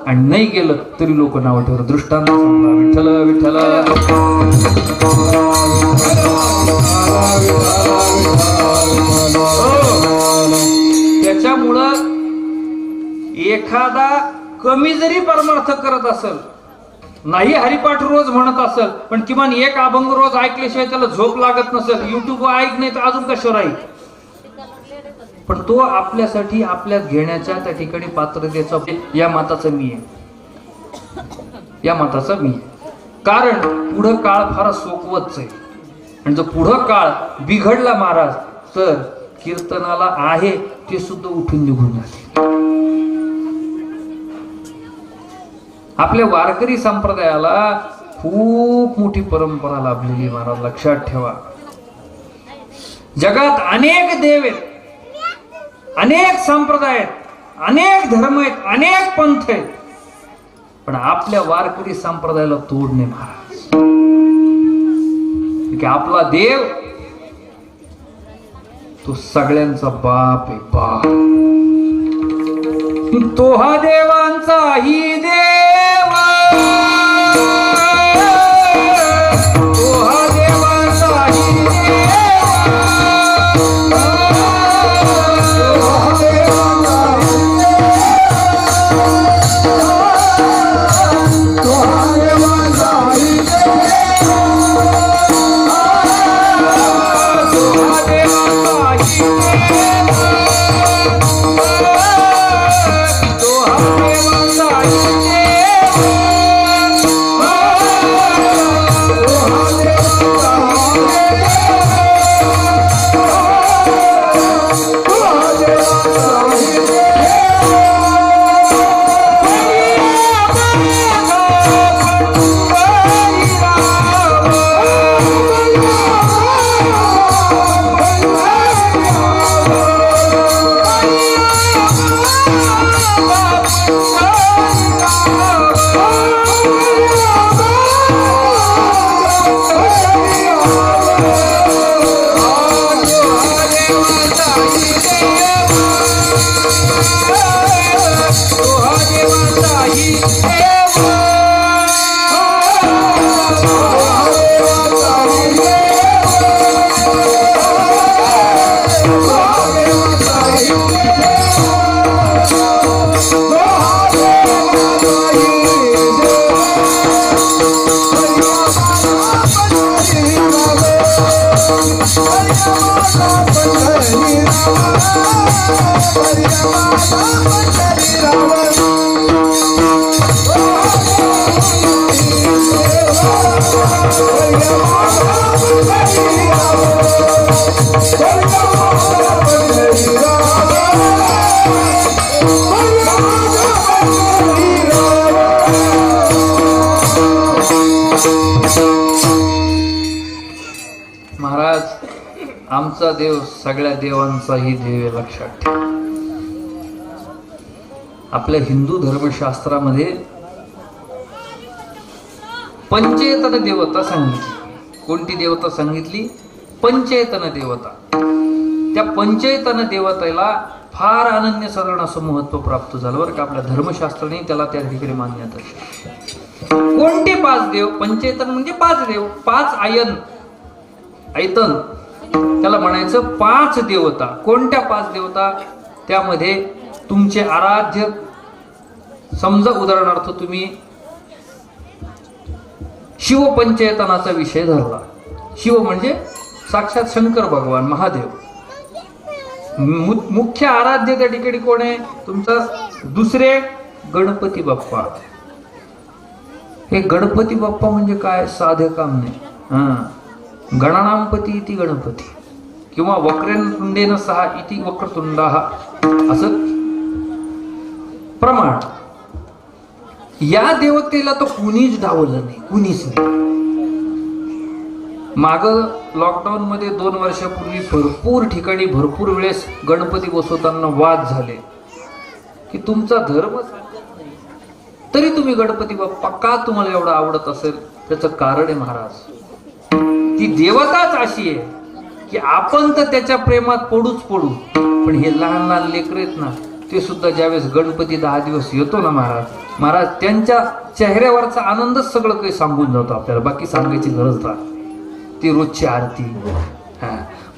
आणि नाही गेलं तरी लोक नाव ठेवतात. दृष्टांत सांगा विठ्ठल विठ्ठल. त्याच्यामुळं एखादा कमी जरी परमार्थ करत असेल, नाही हरिपाठ रोज म्हणत असेल, पण किमान एक अभंग रोज ऐकल्याशिवाय त्याला झोप लागत नसेल, युट्यूब ऐक नाही तर अजून कशावर ऐक, पण तो आपल्यासाठी आपल्यात घेण्याच्या त्या ठिकाणी पात्रतेचा या मताचा मी आहे, या मताचा मी आहे. कारण पुढं काळ फार सोकवतच आहे आणि जर पुढं काळ बिघडला महाराज तर कीर्तनाला आहे ते सुद्धा उठून निघून जाते. आपल्या वारकरी संप्रदायाला खूप मोठी परंपरा लाभलेली महाराज, लक्षात ठेवा. जगात अनेक देव आहेत, अनेक संप्रदाय आहेत, अनेक धर्म आहेत, अनेक पंथ आहेत, पण आपल्या वारकरी संप्रदायाला तोड नाही महाराज. की आपला देव तो सगळ्यांचा बाप आहे, बाप. तो हा देवांचाही देव, तो हा देवांचाही देव. महाराज, आमचा देव सगळ्या देवांचाही देव आहे, लक्षात ठेवा. आपल्या हिंदू धर्मशास्त्रामध्ये पंचेतन देवता सांगितली. कोणती देवता सांगितली? पंचेतन देवता. त्या पंचेतन देवतेला फार अनन्य साधारण असं महत्व प्राप्त झालं बरं का. आपल्या धर्मशास्त्राने त्याला त्या ठिकाणी मान्यता. कोणते 5 देव? पंचेतन म्हणजे 5 देव, 5 ऐतन त्याला म्हणायचं. 5 देवता. कोणत्या 5 देवता? त्यामध्ये तुमचे आराध्य, समजा उदाहरणार्थ तुम्ही शिव पंचेतनाचा विषय धरला. शिव म्हणजे साक्षात शंकर भगवान, महादेव. मुख्य आराध्य त्या ठिकाणी कोण आहे? तुमचा दुसरे गणपती बाप्पा. हे गणपती बाप्पा म्हणजे काय? साधे काम नाही. गणानांपती इति गणपती किंवा वक्रतुंडेन सहा इति वक्रतुंडाः असं प्रमाण. या देवतेला तर कुणीच डावलं नाही, कुणीच नाही. माग लॉकडाऊन मध्ये 2 वर्षापूर्वी भरपूर ठिकाणी भरपूर वेळेस गणपती बसवताना वाद झाले की तुमचा धर्म तरी तुम्ही गणपती बाप्पा का तुम्हाला एवढा आवडत असेल. त्याचं कारण आहे महाराज, ती देवताच अशी आहे की आपण तर त्याच्या प्रेमात पडूच पडू, पण हे लहान लहान लेकरं आहेत ना, ते सुद्धा ज्यावेळेस गणपती 10 दिवस येतो ना महाराज त्यांच्या चेहऱ्यावरचा आनंदच सगळं काही सांगून जातो आपल्याला, बाकी सांगायची गरज नाही. ती रोजची आरती,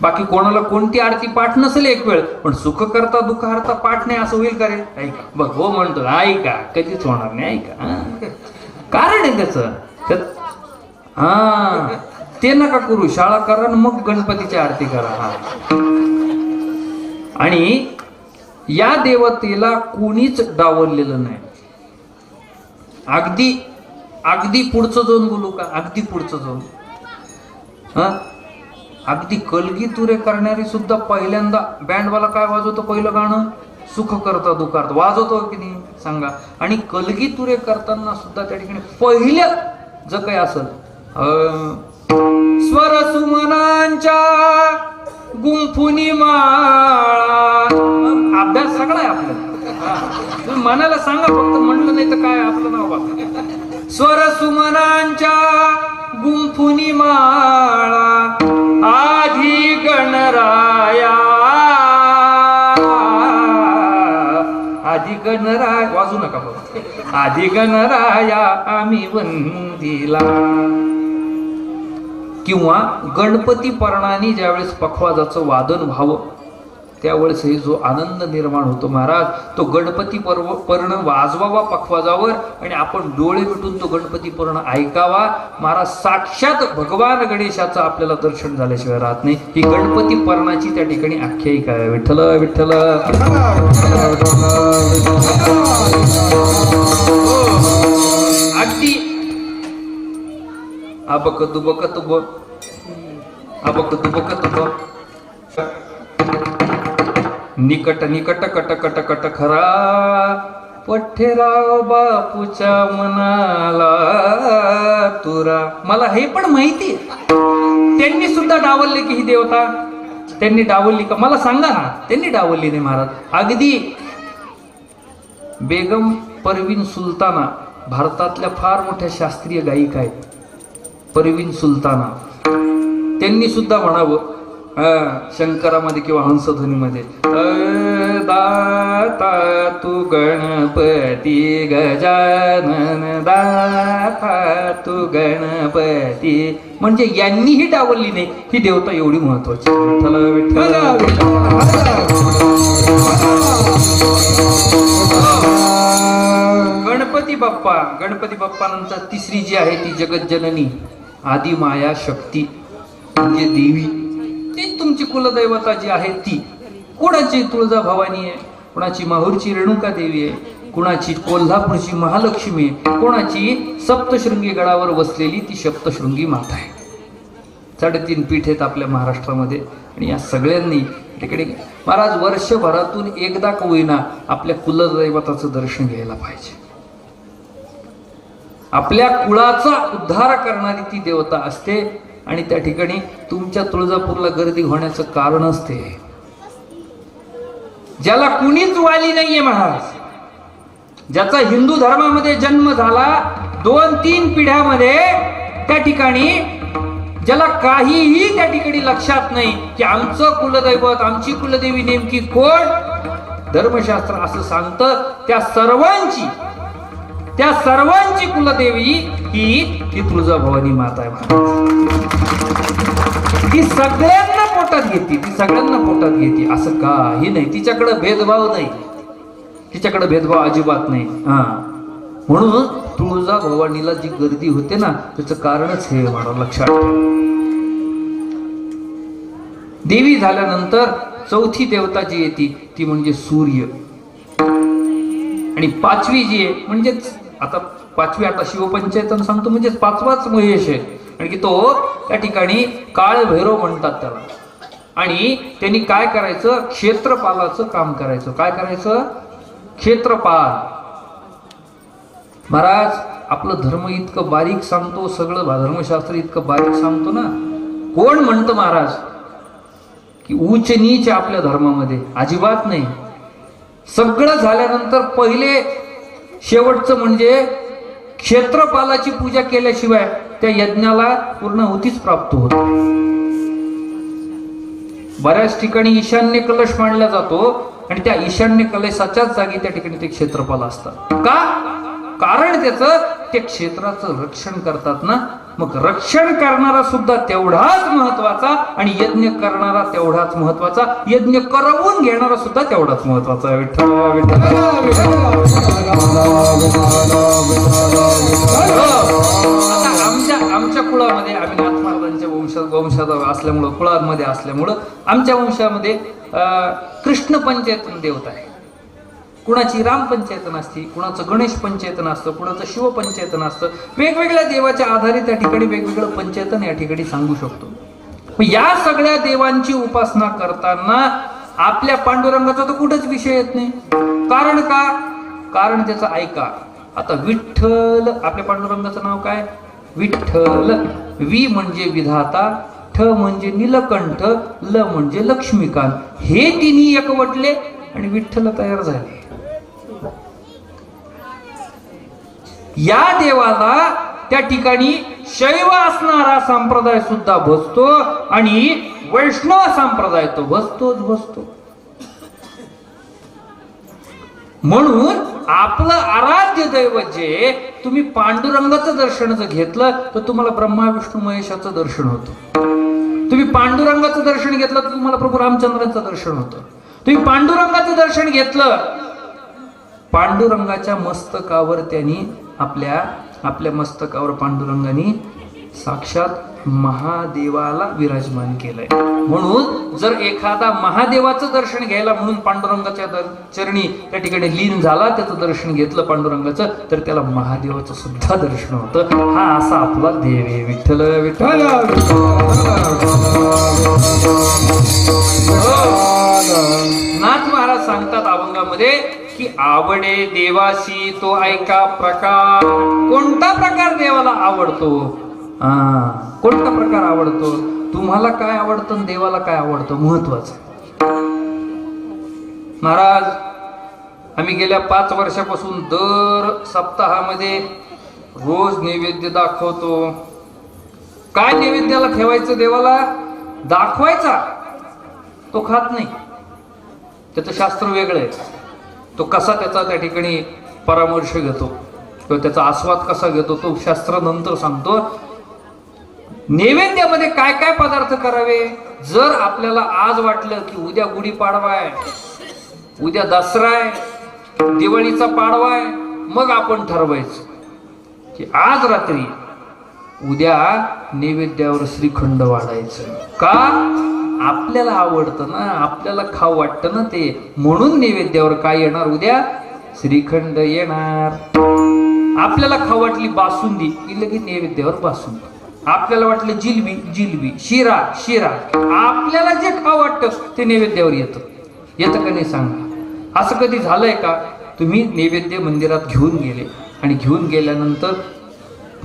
बाकी कोणाला कोणती आरती पाठ नसेल एक वेळ, पण सुख करता दुःख हरता पाठ नाही असं होईल का रे? ऐका बघ, हो म्हणतो ऐका, कधीच होणार नाही. ऐका कारण आहे त्याच, ते नका करू, शाळा करा मग गणपतीची आरती करा. आणि या देवतेला कोणीच डावललेलं नाही. अगदी पुढचं जाऊन बोलू का? अगदी पुढचं जाऊन अगदी कलगी तुरे करणारी सुद्धा पहिल्यांदा बँडवाला काय वाजवतो? पहिलं गाणं सुख करता दुखार्थ वाजवतो की नाही सांगा. आणि कलगी तुरे करताना सुद्धा त्या ठिकाणी पहिलं जर काही असेल, स्वर सुमनांच्या गुंफुनी माळा. अभ्यास सगळा आहे आपल्याला, तुम्ही मनाला सांगा फक्त, म्हणलं नाही तर काय आपलं नाव बघा. स्वर सुमनांच्या गुंफुनी माळा आधी गणराया, आधी गणराय वाजू नका बघ, आधी गणराया आम्ही वंदिला. किंवा गणपती पर्णाने ज्यावेळेस पखवाजाचं वादन व्हावं त्यावेळेस हे जो आनंद निर्माण होतो महाराज, तो गणपती पर्ण वाजवावा पखवाजावर आणि आपण डोळे मिटून तो गणपती पर्ण ऐकावा महाराज. साक्षात भगवान गणेशाचं आपल्याला दर्शन झाल्याशिवाय राहत नाही. ही गणपती पर्णाची त्या ठिकाणी आख्यायिका आहे. विठ्ठल विठ्ठल. अगदी अबक दुबक तुब, अबक दुबक तुब, निकट निकट कट कट कट खरा पठ्ठेराव बापूच्या मनाला तुरा. मला हे पण माहिती, त्यांनी सुद्धा डावलले की ही देवता त्यांनी डावलली का? मला सांगा ना, त्यांनी डावलली नाही महाराज. अगदी बेगम परवीन सुलताना भारतातल्या फार मोठ्या शास्त्रीय गायिका आहेत. परवीन सुलताना त्यांनी सुद्धा म्हणावं शंकरामध्ये किंवा हंसध्वनीमध्ये, दाता तू गणपती गजानन, दाता तू गणपती. म्हणजे यांनीही डावलली नाही, ही देवता एवढी महत्वाची. विठ्ठल गणपती बाप्पा. गणपती बाप्पा नंतर तिसरी जी आहे ती जगज्जननी आदिमाया शक्ती म्हणजे देवी. ती तुमची कुलदैवता जी आहे ती. कोणाची तुळजा भवानी आहे, कोणाची माहूरची रेणुका देवी आहे, कोणाची कोल्हापूरची महालक्ष्मी आहे, कोणाची सप्तशृंगी गडावर बसलेली ती सप्तशृंगी माता आहे. 3.5 पीठ आहेत आपल्या महाराष्ट्रामध्ये. आणि या सगळ्यांनी तिकडे महाराज वर्षभरातून एकदा का होईना आपल्या कुलदैवताचं दर्शन घ्यायला पाहिजे. आपल्या कुळाचा उद्धार करणारी ती देवता असते. आणि त्या ठिकाणी तुमच्या तुळजापूरला गर्दी होण्याचं कारणच ते, ज्याला कुणीच वाली नाहीये महाराज, ज्याचा हिंदू धर्मामध्ये जन्म झाला 2-3 पिढ्यामध्ये, त्या ठिकाणी ज्याला काहीही त्या ठिकाणी लक्षात नाही की आमचं कुलदैवत आमची कुलदेवी नेमकी कोण. धर्मशास्त्र असं सांगतं त्या सर्वांची कुलदेवी ही तुळजाभवानी माता आहे. ती सगळ्यांना पोटात घेते, ती सगळ्यांना पोटात घेते, असं काही नाही. तिच्याकडे भेदभाव नाही, तिच्याकडे भेदभाव अजिबात नाही. म्हणून तुळजाभवानीला जी गर्दी होते ना त्याचं कारणच हे मला लक्षात ठेवा. देवी झाल्यानंतर चौथी देवता जी येते ती म्हणजे सूर्य. आणि 5वी जी आहे म्हणजेच आता 5वी आता शिवपंचायतन सांगतो म्हणजेच 5वाच महेश आहे. आणि की तो त्या ठिकाणी काळ भैरव म्हणतात त्याला. आणि त्यांनी काय करायचं, क्षेत्रपालाचं काम करायचं. काय करायचं? क्षेत्रपाल. महाराज आपलं धर्म इतकं बारीक सांगतो, सगळं धर्मशास्त्र इतकं बारीक सांगतो ना. कोण म्हणतं महाराज की उच्च नीच आपल्या धर्मामध्ये? अजिबात नाही. सगळं झाल्यानंतर पहिले शेवटचं म्हणजे क्षेत्रपालाची पूजा केल्याशिवाय त्या यज्ञाला पूर्णाहुतीच प्राप्त होत. बऱ्याच ठिकाणी ईशान्य कलश मांडला जातो आणि त्या ईशान्य कलशाच्याच जागी त्या ठिकाणी ते क्षेत्रफळ असतात. का? कारण त्याचं ते क्षेत्राचं रक्षण करतात ना. मग रक्षण करणारा सुद्धा तेवढाच महत्वाचा आणि यज्ञ करणारा तेवढाच महत्वाचा, यज्ञ करवून घेणारा सुद्धा तेवढाच महत्वाचा. विठ्ठल विठ्ठल. आता आमच्या कुळामध्ये आम्ही नाथ महाराजांच्या वंशात असल्यामुळं, कुळामध्ये असल्यामुळं आमच्या वंशामध्ये कृष्ण पंचेतन देवता आहे. कुणाची राम पंचेतन असते, कुणाचं गणेश पंचेतन असतं, कुणाचं शिव पंचेतन असतं. वेगवेगळ्या देवाच्या आधारे त्या ठिकाणी वेगवेगळं पंचेतन या ठिकाणी सांगू शकतो. या सगळ्या देवांची उपासना करताना आपल्या पांडुरंगाचा तर कुठंच विषय येत नाही. कारण का? कारण त्याचं ऐका. आता विठ्ठल, आपल्या पांडुरंगाचं नाव काय? विठ्ठल. वि म्हणजे विधाता, ठ म्हणजे नीलकंठ, ल म्हणजे लक्ष्मीकांत. हे तिन्ही एकवटले आणि विठ्ठल तयार झाले. या देवाला त्या ठिकाणी शैव असणारा संप्रदाय सुद्धा भजतो आणि वैष्णव संप्रदाय तो भजतो. म्हणून आपलं आराध्य दैवत जे, तुम्ही पांडुरंगाचं दर्शन जर घेतलं तर तुम्हाला ब्रह्मा विष्णू महेशाचं दर्शन होतं. तुम्ही पांडुरंगाचं दर्शन घेतलं तर तुम्हाला प्रभू रामचंद्राचं दर्शन होतं. तुम्ही पांडुरंगाचं दर्शन घेतलं, पांडुरंगाच्या मस्तकावर त्यांनी आपल्या मस्तकावर पांडुरंगाने साक्षात महादेवाला विराजमान केलंय. म्हणून जर एखादा महादेवाचं दर्शन घ्यायला म्हणून पांडुरंगाच्या चरणी त्या ठिकाणी लीन झाला, त्याचं दर्शन घेतलं पांडुरंगाचं, तर त्याला महादेवाचं सुद्धा दर्शन होतं. हा असा आपला देव आहे. विठ्ठल विठ्ठल. नाथ महाराज सांगतात अभंगामध्ये की आवडे देवाशी तो ऐका प्रकार. कोणता प्रकार देवाला आवडतो? कोणता प्रकार आवडतो? तुम्हाला काय आवडतं आणि देवाला काय आवडतं महत्वाचं. महाराज, आम्ही गेल्या 5 वर्षापासून दर सप्ताहामध्ये रोज नैवेद्य दाखवतो. काय नैवेद्याला ठेवायचं देवाला? दाखवायचा. तो खात नाही, त्याचं शास्त्र वेगळं आहे. तो कसा त्याचा त्या ठिकाणी परामर्श घेतो किंवा त्याचा आस्वाद कसा घेतो तो शास्त्र नंतर सांगतो. नैवेद्यामध्ये काय काय पदार्थ करावे? जर आपल्याला आज वाटलं की उद्या गुढीपाडवा आहे, उद्या दसरा आहे, दिवाळीचा पाडवा आहे, मग आपण ठरवायचं की आज रात्री उद्या नैवेद्यावर श्रीखंड वाढायचं. का? आपल्याला आवडतं ना, आपल्याला खाऊ वाटतं ना ते. म्हणून नैवेद्यावर काय येणार? उद्या श्रीखंड येणार. आपल्याला खाऊ वाटली बासुंदी की लगेच नैवेद्यावर बासुंदी. आपल्याला वाटलं जिलबी जिलबी, शिरा शिरा. आपल्याला जे खाऊ वाटतं ते नैवेद्यावर येतं का नाही सांगा? असं कधी झालंय का? तुम्ही नैवेद्य मंदिरात घेऊन गेले आणि घेऊन गेल्यानंतर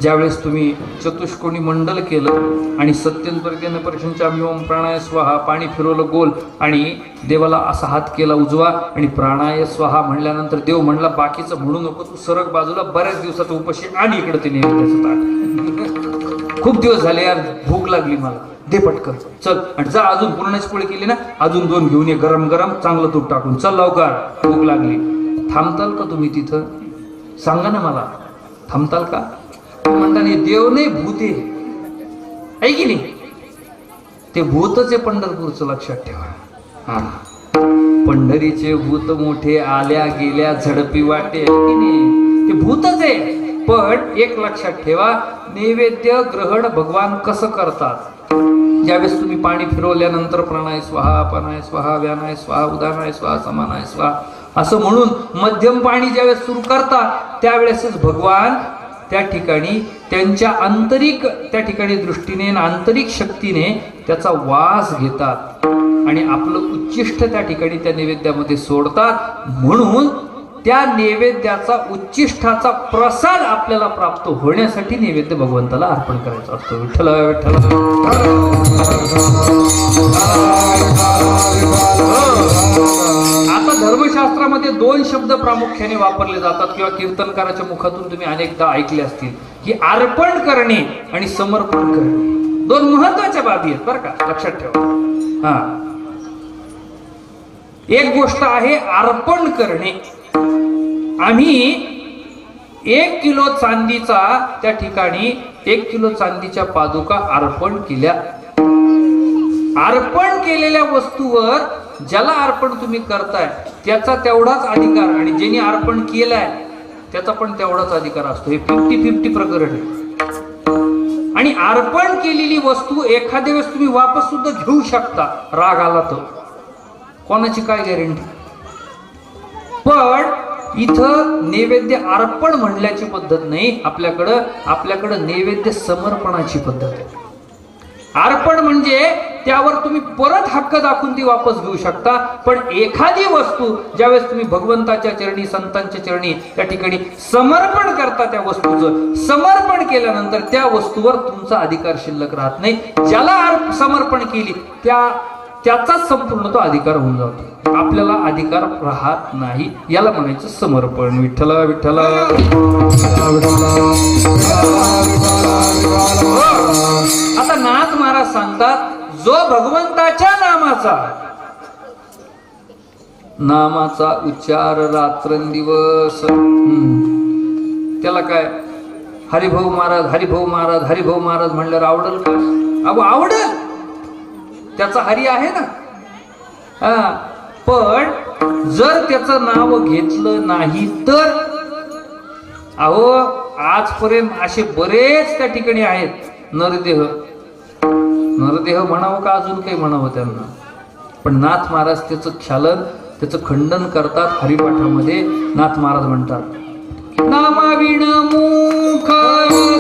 ज्यावेळेस तुम्ही चतुष्कोणी मंडल केलं आणि सत्यंतर्गेन परिशंचामी ओम प्राणाय स्वाहा, पाणी फिरवलं गोल आणि देवाला असा हात केला उजवा आणि प्राणाय स्वाहा म्हणल्यानंतर देव म्हणला बाकीचं म्हणू नको, तू सरक बाजूला, बऱ्याच दिवसाचं उपाशी आणि इकडे ते नैवेद्याचं ताट. खूप दिवस झाले यार, भूक लागली मला, दे पटकन, चल. आणि जा अजून पुरणाची पोळी केली ना, अजून 2 घेऊन ये गरम गरम चांगलं तूप टाकून, चल लवकर, भूक लागली. थांबताल का तुम्ही तिथं? सांगा ना मला, थांबताल का? म्हणताना देव नाही भूत आहे की नाही? ते भूतच आहे पंढरपूरचं, लक्षात ठेवा. हा, पंढरीचे भूत मोठे आल्या गेल्या झडपी वाटे की नाही? ते भूतच आहे. पण एक लक्षात ठेवा, नैवेद्य ग्रहण भगवान कसं करतात? ज्यावेळेस तुम्ही पाणी फिरवल्यानंतर प्राणाय स्वाहा, अपानाय स्वाहा, व्यानाय स्वाहा, उदानाय स्वाहा, समानाय स्वाहा असं म्हणून मध्यम पाणी ज्यावेळेस सुरू करतात त्यावेळेसच भगवान त्या ठिकाणी त्यांच्या आंतरिक त्या ठिकाणी दृष्टीने आंतरिक शक्तीने त्याचा वास घेतात आणि आपलं उच्चिष्ट त्या ठिकाणी त्या नैवेद्यामध्ये सोडतात. म्हणून त्या नैवेद्याचा उच्चिष्टाचा प्रसाद आपल्याला प्राप्त होण्यासाठी नैवेद्य भगवंताला अर्पण करायचा असतो. विठ्ठल विठ्ठल. आता धर्मशास्त्रामध्ये 2 शब्द प्रामुख्याने वापरले जातात किंवा कीर्तनकाराच्या मुखातून तुम्ही अनेकदा ऐकले असतील की अर्पण करणे आणि समर्पण करणे. 2 महत्वाच्या बाबी आहेत बरं का, लक्षात ठेवा. हा, एक गोष्ट आहे अर्पण करणे. आम्ही 1 किलो चांदीचा त्या ठिकाणी 1 किलो चांदीच्या पादुका अर्पण केल्या. अर्पण केलेल्या वस्तूवर ज्याला अर्पण तुम्ही करताय त्याचा तेवढाच अधिकार आणि ज्यांनी अर्पण केलाय त्याचा पण तेवढाच अधिकार असतो. हे 50-50 प्रकरण आहे. आणि अर्पण केलेली वस्तू एखाद्या वेळेस तुम्ही वापस सुद्धा घेऊ शकता, राग आला तर. कोणाची काय गॅरंटी? पण इथं नैवेद्य अर्पण म्हणल्याची पद्धत नाही. आपल्याकडं नैवेद्य समर्पणाची पद्धत आहे. अर्पण म्हणजे त्यावर तुम्ही परत हक्क दाखवून ती वापस घेऊ शकता. पण एखादी वस्तू ज्यावेळेस तुम्ही भगवंताच्या चरणी, संतांच्या चरणी त्या ठिकाणी समर्पण करता, त्या वस्तूचं समर्पण केल्यानंतर त्या वस्तूवर तुमचा अधिकार शिल्लक राहत नाही. ज्याला समर्पण केली त्याचाच संपूर्ण तो अधिकार होऊन जातो. आपल्याला अधिकार राहत नाही. याला म्हणायचं समर्पण. विठ्ठल विठ्ठल. आता नाथ महाराज सांगतात, जो भगवंताच्या नामाचा उच्चार रात्रंदिवस, त्याला काय हरिभाऊ महाराज हरिभाऊ महाराज हरिभाऊ महाराज म्हणल्यावर आवडल का? अहो आवडल, त्याचा हरी आहे ना. पण जर त्याचं नाव घेतलं नाही तर, अहो आजपर्यंत असे बरेच त्या ठिकाणी आहेत नरदेह म्हणावं का अजून काही म्हणावं त्यांना, पण नाथ महाराज त्याचं ख्यालन, त्याचं खंडन करतात हरिपाठामध्ये. नाथ महाराज म्हणतात, नामाविण मुख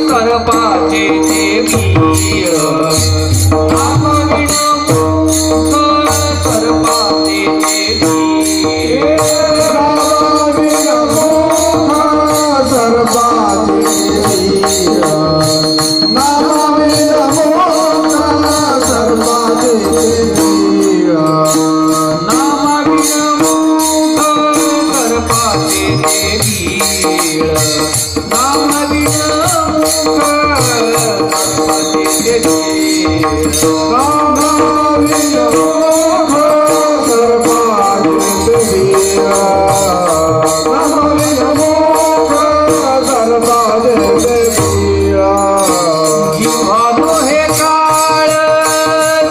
सर्पाचे देवीय, नामाविण मुख सर्पाचे देवीय, नामाविण मुख सर्पाचे देवीय, नामाविण मुख सर्पाचे देवीय, नामाविण मुख सर्पाचे देवीय, नामाविण मुख सर्पाचे देवीय, नामाविण मुख सर्पाचे देवीय, नामाविण मुख सर्पाचे देवीय. जीवानो हे काळ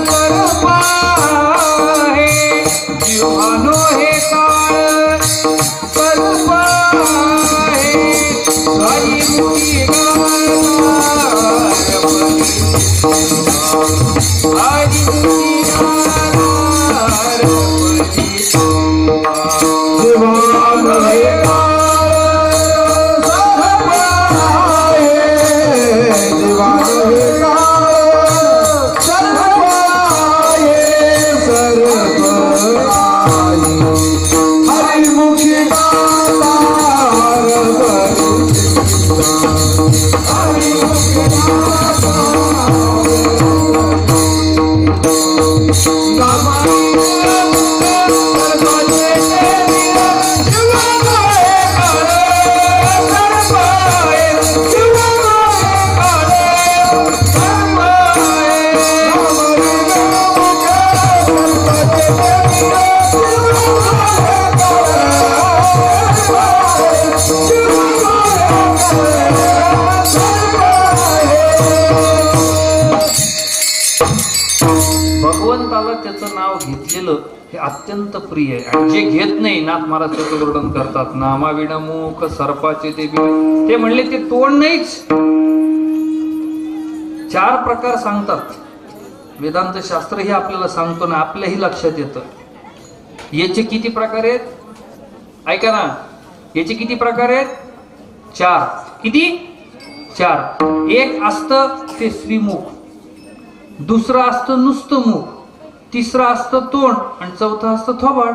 सर्पा आहे, जीवानो हे काळ सर्पा आहे, हरी मुखी भगवंताला त्याचं नाव घेतलेलं हे अत्यंत प्रिय आहे. आणि जे घेत नाही, नाथ महाराज त्याचं वर्णन करतात, नामाविण मुख सर्पाचे देवी. ते म्हणले ते तोंड नाहीच, 4 प्रकार सांगतात. वेदांत शास्त्र हे आपल्याला सांगतो ना, आपल्याही लक्षात येतं. याचे किती प्रकार आहेत ऐका ना, याचे किती प्रकार आहेत? 4. किती? 4. एक असतं ते श्रीमुख, दुसरं असतं नुसतं मुख, तिसरं असतं तोंड आणि चौथं असतं थोबाड.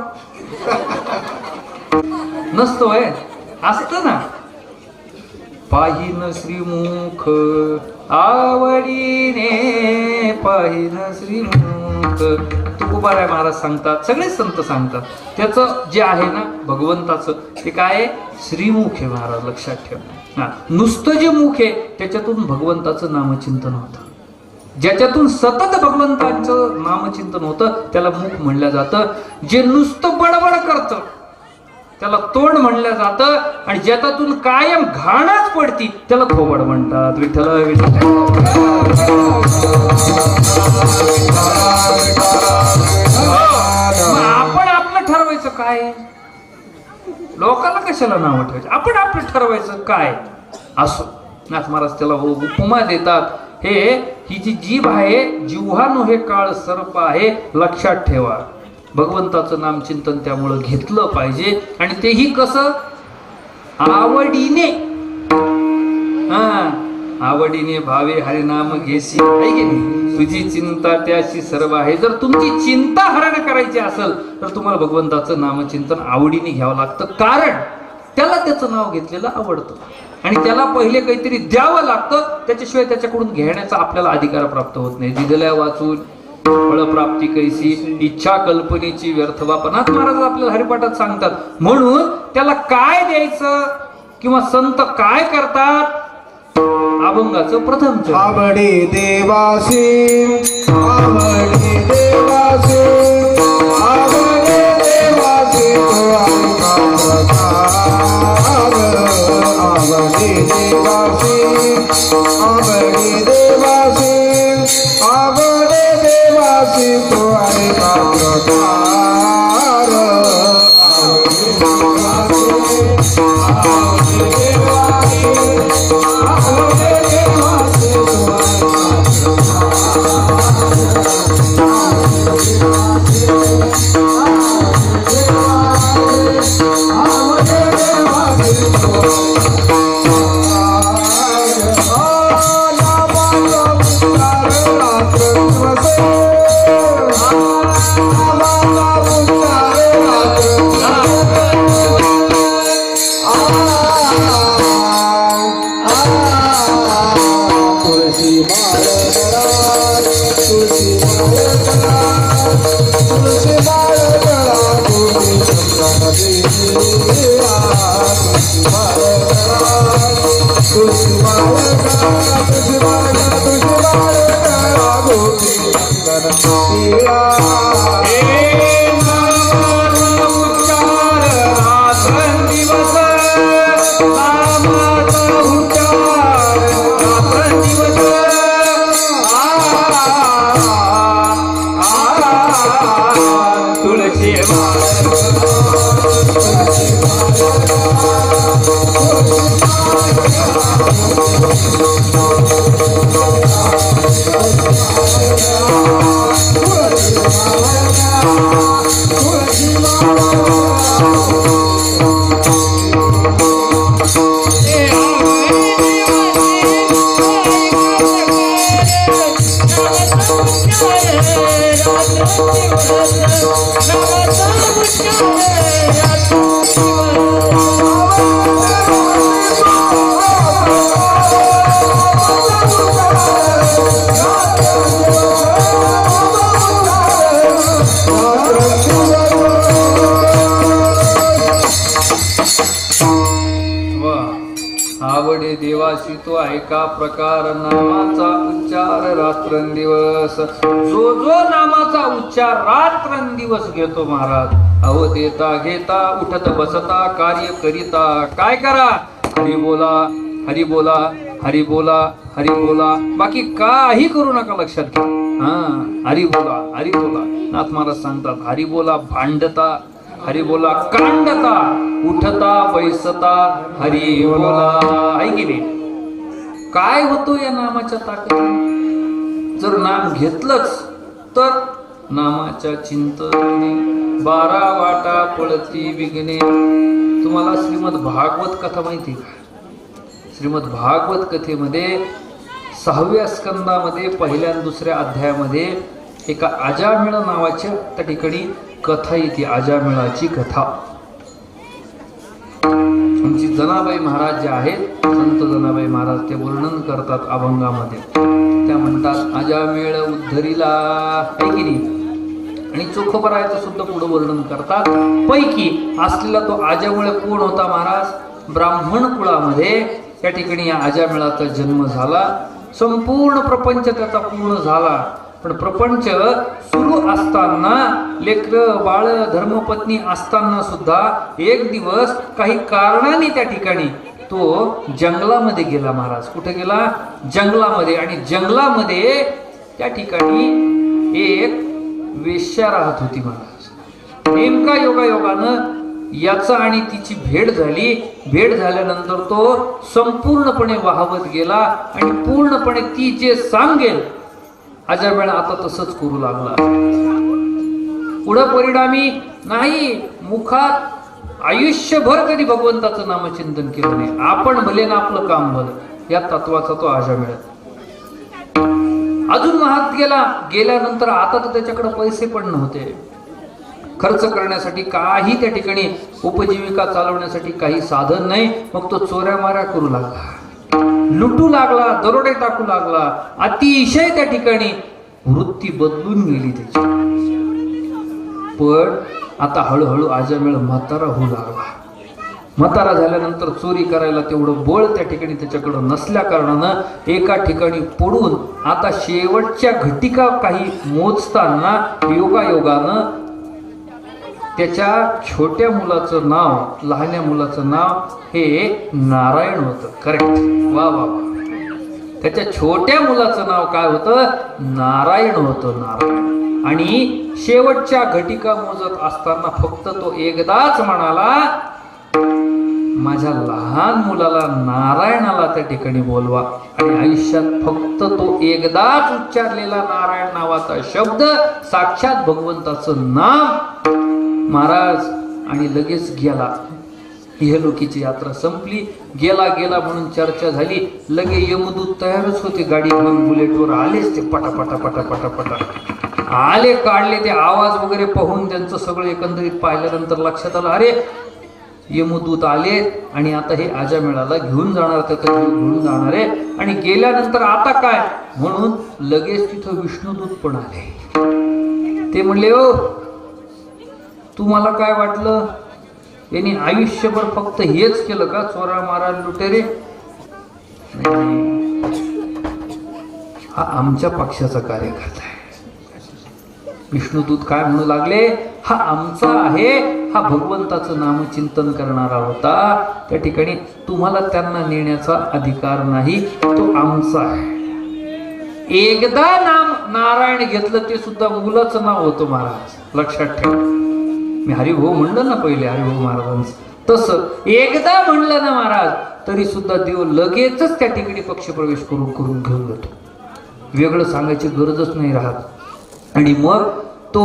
नसतो आहे, असतं ना. पाहिन श्रीमुख आवडीने, पाहिन श्रीमुख. तुकोबाराय महाराज सांगतात, सगळे संत सांगतात, त्याचं जे आहे ना भगवंताचं ते काय आहे? श्रीमुख आहे महाराज, लक्षात ठेवा. नुसतं जे मुख आहे त्याच्यातून भगवंताचं नामचिंतन होतं. ज्याच्यातून सतत भगवंतांचं नामचिंतन होतं त्याला मुख म्हणलं जातं. जे नुसतं बडबड करतं त्याला तोंड म्हणलं जातं. आणि ज्याच्यातून कायम घाणच पडती त्याला थोबड म्हणतात. विठ्ठल विठ्ठल. आपण आपलं ठरवायचं काय, लोकांना कशाला नाव ठेवायचं, आपण आपलं ठरवायचं काय. असो नाथ महाराज त्याला उपमा देतात. ही जी जीभ आहे, जिव्हा हे काळ सर्प आहे, लक्षात ठेवा. भगवंताचं नामचिंतन त्यामुळं घेतलं पाहिजे. आणि तेही कसं, आवडीने. आवडीने भावे हरिनाम घेसी, आहे की नाही. तुझी चिंता त्याशी सर्व आहे. जर तुमची चिंता हरण करायची असेल तर तुम्हाला भगवंताचं नामचिंतन आवडीने घ्यावं लागतं. कारण त्याला त्याचं नाव घेतलेलं आवडतं आणि त्याला पहिले काहीतरी द्यावं लागतं. त्याच्याशिवाय त्याच्याकडून घेण्याचा आपल्याला अधिकार प्राप्त होत नाही. दिदल्या वाचून फळप्राप्ती कैसी, इच्छा कल्पनेची व्यर्थ वापनात महाराज आपल्याला हरिपाठात सांगतात. म्हणून त्याला काय द्यायचं किंवा संत काय करतात, अभंगाचं प्रथम चरण. आवडी देवासी, आवडी देवासी, आवडी देवासी, आवडी देवासी, आवडी देवासी, आवडी देवासी, तो आहे आवडे देवाशी तो ऐका प्रकार नामाचा उच्चार रात्रंदिवस. जो जो नामाचा उच्चार रात्रंदिवस घेतो महाराज, अहो देता घेता उठत बसता कार्य करिता काय करा, हरी बोला हरी बोला हरी बोला हरी बोला, बाकी काही करू नका. लक्षात घ्या. हरी बोला हरी बोला. नाथ महाराज सांगतात हरी बोला भांडता, हरी बोला कांडता, उठता बैसता, हरी बोला. आहे की नाही. काय होतो या नामाच्या ताकदीने. जर नाम घेतलंच तर नामाच्या चिंतने 12 वाटा पळती विघ्ने. तुम्हाला श्रीमद भागवत कथा माहिती का. श्रीमद भागवत कथेमध्ये 6व्या स्कंदामध्ये 1ल्या आणि 2ऱ्या अध्यायामध्ये एका अजामिळ नावाच्या त्या ठिकाणी कथा येते. अजामिळाची कथा. आमची जनाबाई महाराज जे आहेत, संत जनाबाई महाराज, ते वर्णन करतात अभंगामध्ये. त्या म्हणतात अजामिळ उद्धरीला, आहे की नाही. आणि चोखोबरायचं सुद्धा पुढे वर्णन करतात. पैकी असलेला तो अजामिळ कोण होता महाराज. ब्राह्मण कुळामध्ये त्या ठिकाणी या अजामिळाचा जन्म झाला. संपूर्ण प्रपंच त्याचा पूर्ण झाला. पण प्रपंच सुरू असताना, लेकरं बाळ धर्मपत्नी असताना सुद्धा एक दिवस काही कारणाने त्या ठिकाणी तो जंगलामध्ये गेला महाराज. कुठे गेला? जंगलामध्ये. आणि जंगलामध्ये त्या ठिकाणी एक वेश्या राहत होती महाराज. नेमका योगायोगानं याचा आणि तिची भेट झाली. भेट झाल्यानंतर तो संपूर्णपणे वाहवत गेला आणि पूर्णपणे ती जे सांगेल अजामेळ आता तसंच करू लागला. पुढं परिणामी नाही, मुखात आयुष्यभर कधी भगवंताचं नामचिंतन केलं नाही. आपण भले ना आपलं काम भलं, या तत्वाचा तो अजामेळ. अजून महात गेला. गेल्यानंतर आता तर त्याच्याकडे पैसे पण नव्हते खर्च करण्यासाठी, काही त्या ठिकाणी उपजीविका चालवण्यासाठी काही साधन नाही. मग तो चोऱ्या माऱ्या करू लागला, लुटू लागला, दरोडे टाकू लागला. अतिशय त्या ठिकाणी वृत्ती बदलून गेली त्याची. पण आता हळूहळू अजामेळ म्हातारा होऊ लागला. म्हातारा झाल्यानंतर चोरी करायला तेवढं बळ त्या ठिकाणी त्याच्याकडं नसल्या कारणानं एका ठिकाणी पडून आता शेवटच्या घटिका काही मोजताना योगायोगानं त्याच्या छोट्या मुलाचं नाव, लहान्या मुलाचं नाव हे नारायण होतं. करेक्ट, वा वा वा. त्याच्या छोट्या मुलाचं नाव काय होतं? नारायण होतं, नारायण. आणि शेवटच्या घटिका मोजत असताना फक्त तो एकदाच म्हणाला, माझ्या लहान मुलाला नारायणाला त्या ठिकाणी बोलवा. आणि आयुष्यात फक्त तो एकदाच उच्चारलेला नारायण नावाचा शब्द, साक्षात भगवंताचं नाम महाराज. आणि लगेच गेला. इहलोकीची यात्रा संपली. गेला गेला म्हणून चर्चा झाली. लगे यमदूत तयारच होते, गाडी घेऊन बुलेटवर आलेच ते पटापटा पटापटा पटा आले, काढले. ते आवाज वगैरे पाहून त्यांचं सगळं एकंदरीत पाहिल्यानंतर लक्षात आलं, अरे यमदूत आले आणि आता हे अजामेळाला घेऊन जाणार, त्याचा जीव घेऊन जाणार आहे. आणि गेल्यानंतर आता काय म्हणून लगेच तिथं विष्णुदूत पण आले. ते म्हणले, ओ तुम्हाला काय वाटलं, यांनी आयुष्यभर फक्त हेच केलं का, चोरा मारा लुटेरे? हा आमच्या पक्षाचा कार्यकर्ता आहे. विष्णुदूत काय म्हणू लागले, हा आमचा आहे, हा भगवंताचं नामचिंतन करणारा होता. त्या ठिकाणी तुम्हाला त्यांना नेण्याचा अधिकार नाही, तो आमचा आहे. एकदा नाम नारायण घेतलं, ते सुद्धा मुलाचं नाव होतं महाराज, लक्षात ठेवा. मी हरिभो म्हणलं ना पहिले, हरिभो महाराजांचं तसं एकदा म्हणलं ना महाराज, तरी सुद्धा देव लगेचच त्या ठिकाणी पक्षप्रवेश करून घेऊन जातो. वेगळं सांगायची गरजच नाही राहत. आणि मग तो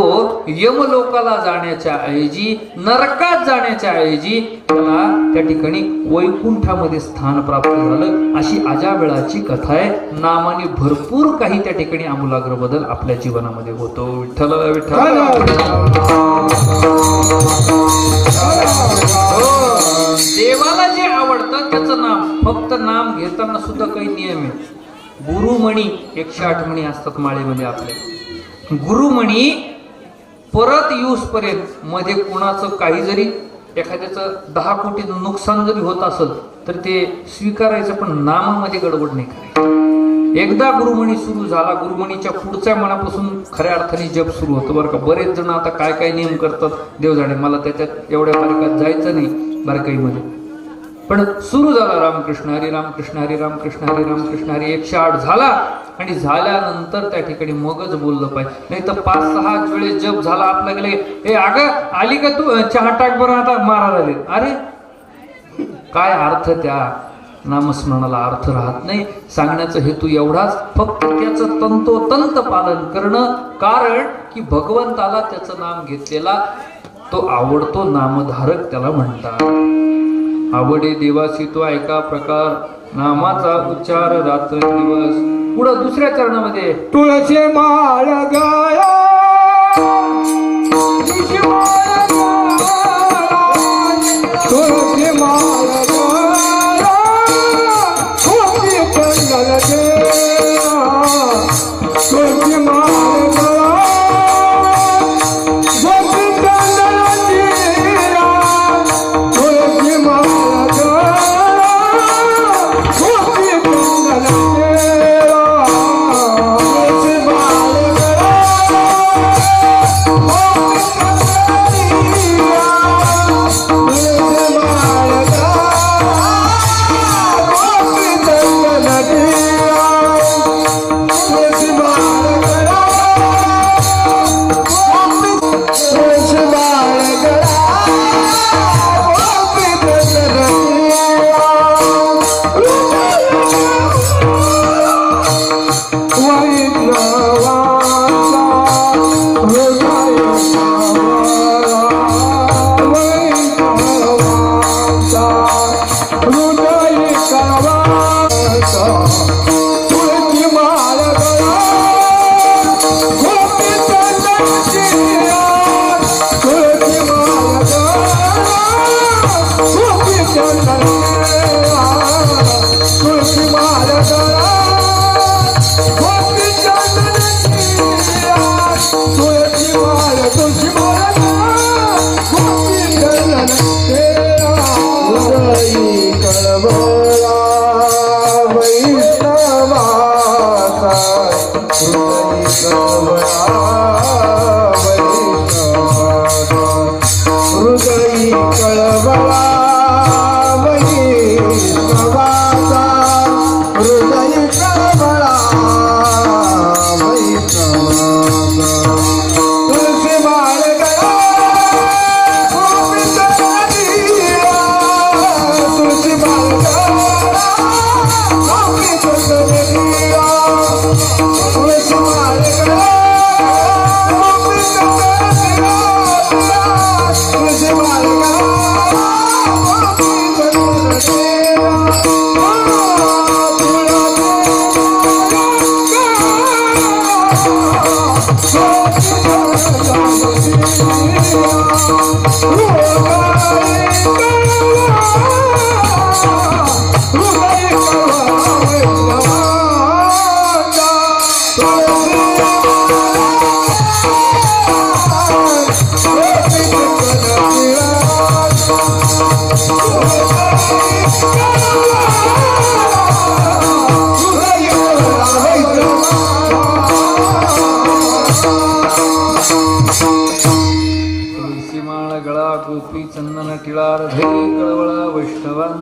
यमलोकाला जाण्याच्या ऐवजी, नरकात जाण्याच्या ऐवजी त्याला त्या ठिकाणी वैकुंठामध्ये स्थान प्राप्त झालं. अशी अजामेळाची कथा आहे. नामाने भरपूर काही त्या ठिकाणी आमूलाग्र बदल आपल्या जीवनामध्ये होतो. विठ्ठल विठ्ठल. देवाला जे आवडतं त्याचं नाम, फक्त नाम घेताना सुद्धा काही नियम आहे. गुरुमणी 108 मणी असतात माळेमध्ये आपल्या. गुरुमणी परत यूज पर्यंत मध्ये कुणाचं काही जरी एखाद्याचं 10 कोटी नुकसान जरी होत असेल तर ते स्वीकारायचं, पण नामामध्ये गडबड नाही करायची. एकदा गुरुमणी सुरू झाला, गुरुमणीच्या पुढच्या मनापासून खऱ्या अर्थाने जप सुरू होतो बरं का. बरेच जण आता काय काय नियम करतात देव जाणे, मला त्याच्यात एवढ्या बारकात जायचं नाही बारकाईमध्ये. पण सुरू झाला रामकृष्ण हरी रामकृष्ण हरी रामकृष्ण हरी रामकृष्ण हरी 108 झाला. आणि झाल्यानंतर त्या ठिकाणी मगच बोललं पाहिजे, नाही तर 5-6 वेळेस जप झाला आपला गेले, ए अगं आली का तू, चहा टाक बरं आता, महाराज आले. अरे काय अर्थ त्या नामस्मरणाला अर्थ राहत नाही. सांगण्याचा हेतू एवढाच, फक्त त्याचं तंतोतंत पालन करणं. कारण की भगवंताला त्याचं नाम घेतलेला तो आवडतो नामधारक त्याला म्हणतात. आवडे देवासी तो ऐका प्रकार, नामाचा उच्चार रात्र दिवस. पुढं दुसऱ्या चरणामध्ये तुळशी माळ गाया, तुळशी माळ गाया, तुळशी माळ गाया, तुळशी पंडल देवा, तुळशी माळ गाया, तुळशी पंडल देवा, तुळशी माळ गाया, तुळशी पंडल देवा. हृदयी कळवळा वैष्णवाचा हृदयी कळवळा वैष्णवाचा तुळशी बाळ गळा गोविंद नदीला तुळशी बाळ गळा गोविंद नदीला तुळशी बाळ गळा गोविंद नदीला तुळशी बाळ गळा तुळशी माळ गळा गोपी चंदन टिळा हृदयी कळवळा वैष्णवा